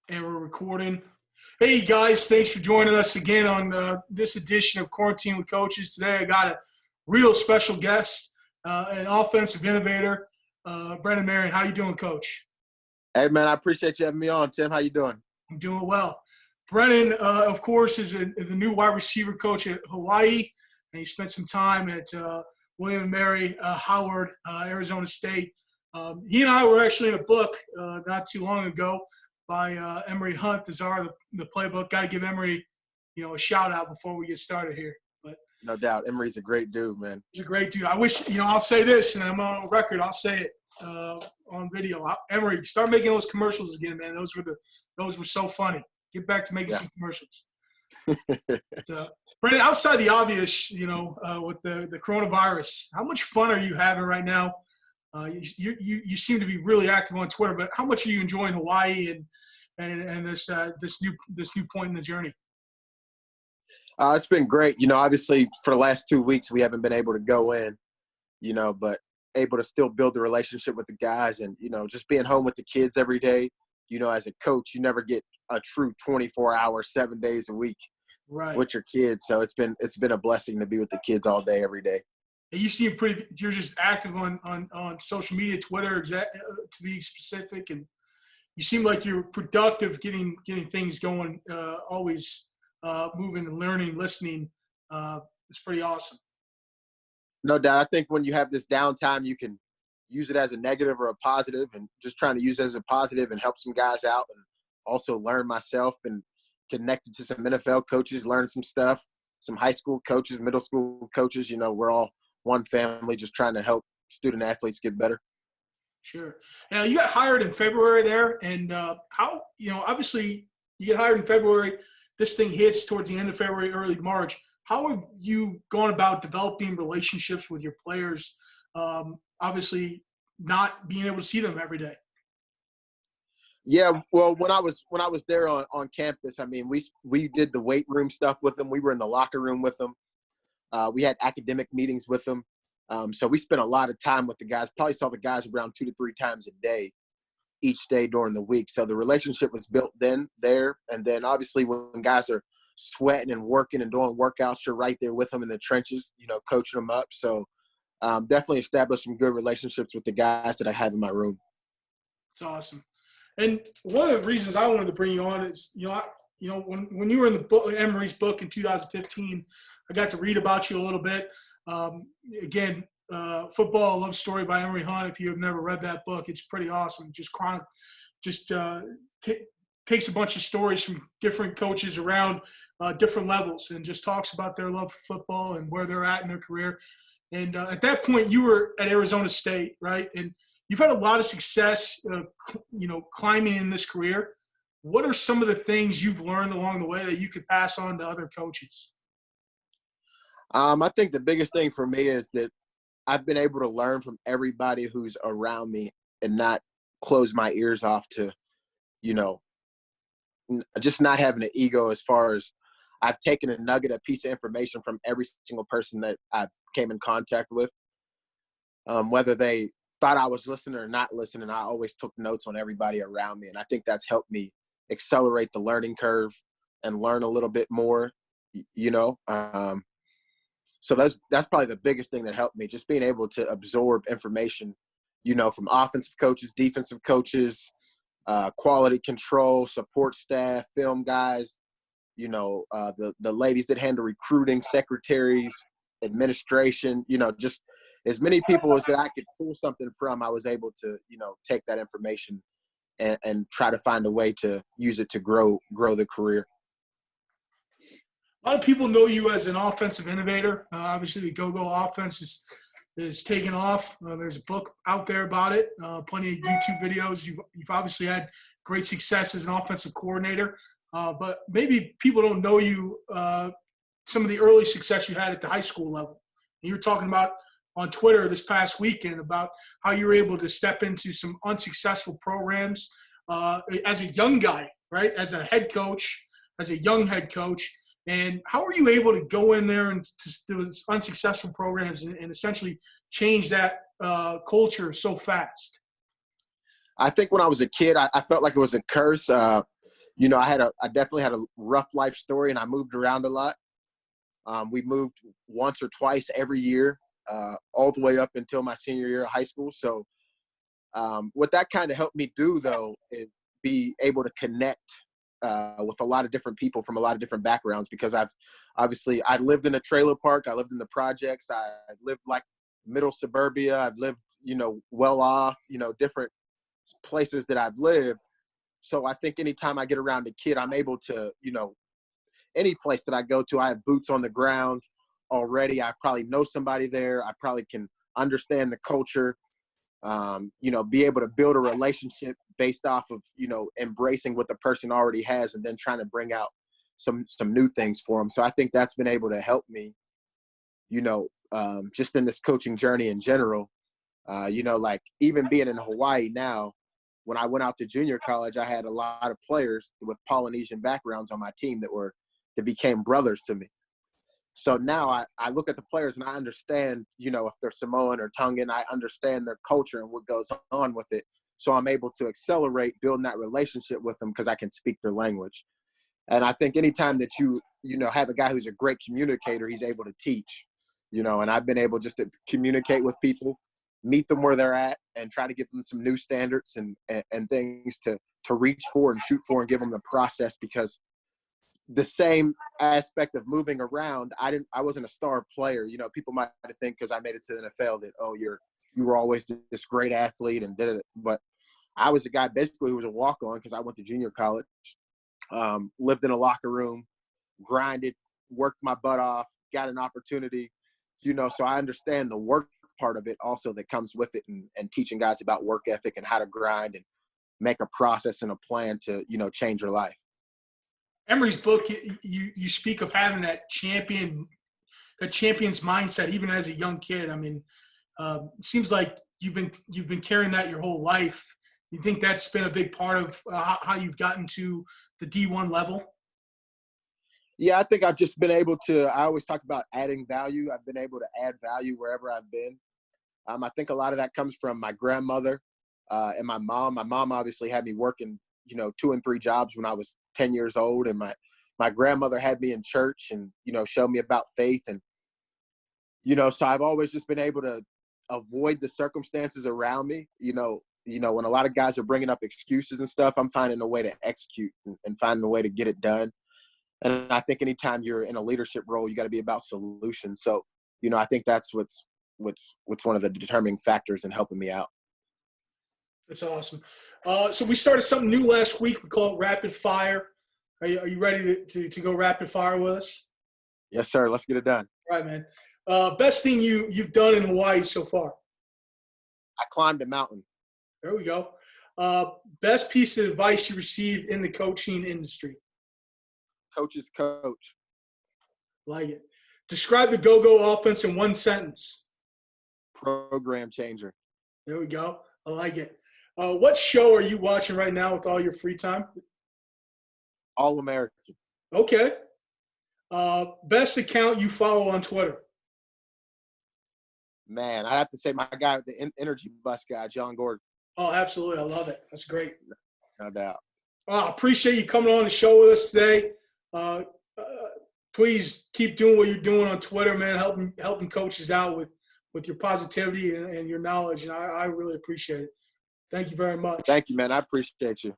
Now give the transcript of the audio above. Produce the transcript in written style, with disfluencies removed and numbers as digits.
And we're recording. Hey guys, thanks for joining us again on this edition of Quarantine with Coaches. Today I got a real special guest, an offensive innovator, Brennan Marion. How you doing, Coach? Hey man, I appreciate you having me on. Tim, how you doing? I'm doing well. Brennan, of course, is the new wide receiver coach at Hawaii, and he spent some time at William & Mary Howard, Arizona State. He and I were actually in a book not too long ago by Emery Hunt, the czar of the playbook. Got to give Emery, a shout out before we get started here. But no doubt, Emery's a great dude, man. He's a great dude. I wish, I'll say this, and I'm on record. I'll say it on video. Emery, start making those commercials again, man. Those were so funny. Get back to making some commercials. Brennan, outside the obvious, with the coronavirus, how much fun are you having right now? You seem to be really active on Twitter, but how much are you enjoying Hawaii and this new point in the journey? It's been great. Obviously for the last 2 weeks we haven't been able to go in, but able to still build the relationship with the guys and, just being home with the kids every day. As a coach, you never get a true 24-hour, 7 days a week with your kids. So it's been a blessing to be with the kids all day, every day. You seem you're just active on social media, Twitter, to be specific, and you seem like you're productive, getting things going, always moving and learning, listening. It's pretty awesome. No doubt. I think when you have this downtime, you can use it as a negative or a positive, and just trying to use it as a positive and help some guys out, and also learn myself and connected to some NFL coaches, learn some stuff, some high school coaches, middle school coaches. We're all one family, just trying to help student athletes get better. Sure. Now, you got hired in February there, and obviously you get hired in February. This thing hits towards the end of February, early March. How have you gone about developing relationships with your players? Obviously, not being able to see them every day. Yeah, well, when I was there on campus, I mean, we did the weight room stuff with them. We were in the locker room with them. We had academic meetings with them. So we spent a lot of time with the guys, probably saw the guys around 2 to 3 times a day, each day during the week. So the relationship was built there. And then obviously when guys are sweating and working and doing workouts, you're right there with them in the trenches, coaching them up. So definitely established some good relationships with the guys that I have in my room. It's awesome. And one of the reasons I wanted to bring you on is, when you were in the book, Emery's book in 2015, I got to read about you a little bit. Again, Football: A Love Story by Emery Hunt. If you have never read that book, it's pretty awesome. Just takes a bunch of stories from different coaches around different levels and just talks about their love for football and where they're at in their career. And at that point, you were at Arizona State, right? And you've had a lot of success, climbing in this career. What are some of the things you've learned along the way that you could pass on to other coaches? I think the biggest thing for me is that I've been able to learn from everybody who's around me and not close my ears off to, just not having an ego, as far as I've taken a piece of information from every single person that I've came in contact with. Whether they thought I was listening or not listening, I always took notes on everybody around me. And I think that's helped me accelerate the learning curve and learn a little bit more, So that's probably the biggest thing that helped me, just being able to absorb information, from offensive coaches, defensive coaches, quality control, support staff, film guys, the ladies that handle recruiting, secretaries, administration, just as many people as that I could pull something from. I was able to, take that information and try to find a way to use it to grow the career. A lot of people know you as an offensive innovator. Obviously, the go-go offense is taken off. There's a book out there about it, plenty of YouTube videos. You've obviously had great success as an offensive coordinator, but maybe people don't know you, some of the early success you had at the high school level. And you were talking about on Twitter this past weekend about how you were able to step into some unsuccessful programs as a young guy, right, as a head coach, as a young head coach. And how are you able to go in there and to those unsuccessful programs and essentially change that culture so fast? I think when I was a kid, I felt like it was a curse. you know, I definitely had a rough life story, and I moved around a lot. We moved once or twice every year, all the way up until my senior year of high school. So what that kind of helped me do, though, is be able to connect with a lot of different people from a lot of different backgrounds, because I lived in a trailer park. I lived in the projects. I lived like middle suburbia. I've lived, you know, well off, you know, different places that I've lived. So I think anytime I get around a kid, I'm able to, you know, any place that I go to, I have boots on the ground already. I probably know somebody there. I probably can understand the culture, you know, be able to build a relationship based off of, you know, embracing what the person already has and then trying to bring out some new things for them. So I think that's been able to help me, you know, just in this coaching journey in general. You know, like even being in Hawaii now, when I went out to junior college, I had a lot of players with Polynesian backgrounds on my team that became brothers to me. So now I look at the players and I understand, you know, if they're Samoan or Tongan, I understand their culture and what goes on with it. So I'm able to accelerate building that relationship with them because I can speak their language. And I think anytime that you know, have a guy who's a great communicator, he's able to teach, you know, and I've been able just to communicate with people, meet them where they're at, and try to give them some new standards and things to reach for and shoot for and give them the process, because the same aspect of moving around, I wasn't a star player. You know, people might think because I made it to the NFL that, oh, you were always this great athlete and did it. But I was a guy basically who was a walk-on because I went to junior college, lived in a locker room, grinded, worked my butt off, got an opportunity, you know, so I understand the work part of it also that comes with it, and teaching guys about work ethic and how to grind and make a process and a plan to, you know, change your life. Emery's book, you speak of having that champion's mindset even as a young kid. I mean, it seems like you've been carrying that your whole life. You think that's been a big part of how you've gotten to the D1 level? Yeah, I think I've just been able to. I always talk about adding value. I've been able to add value wherever I've been. I think a lot of that comes from my grandmother and my mom. My mom obviously had me working, you know, 2 and 3 jobs when I was 10 years old. And my grandmother had me in church and, you know, showed me about faith. And, you know, so I've always just been able to avoid the circumstances around me. You know, when a lot of guys are bringing up excuses and stuff, I'm finding a way to execute and finding a way to get it done. And I think anytime you're in a leadership role, you got to be about solutions. So, you know, I think that's what's one of the determining factors in helping me out. That's awesome. So we started something new last week. We call it Rapid Fire. Are you ready to go rapid fire with us? Yes, sir. Let's get it done. All right, man. Best thing you've done in Hawaii so far? I climbed a mountain. There we go. Best piece of advice you received in the coaching industry? Coach's coach. Like it. Describe the go-go offense in one sentence. Program changer. There we go. I like it. What show are you watching right now with all your free time? All American. Okay. Best account you follow on Twitter? Man, I have to say my guy, the energy bus guy, John Gordon. Oh, absolutely. I love it. That's great. No doubt. I appreciate you coming on the show with us today. Please keep doing what you're doing on Twitter, man, helping coaches out with your positivity and your knowledge, and I really appreciate it. Thank you very much. Thank you, man. I appreciate you.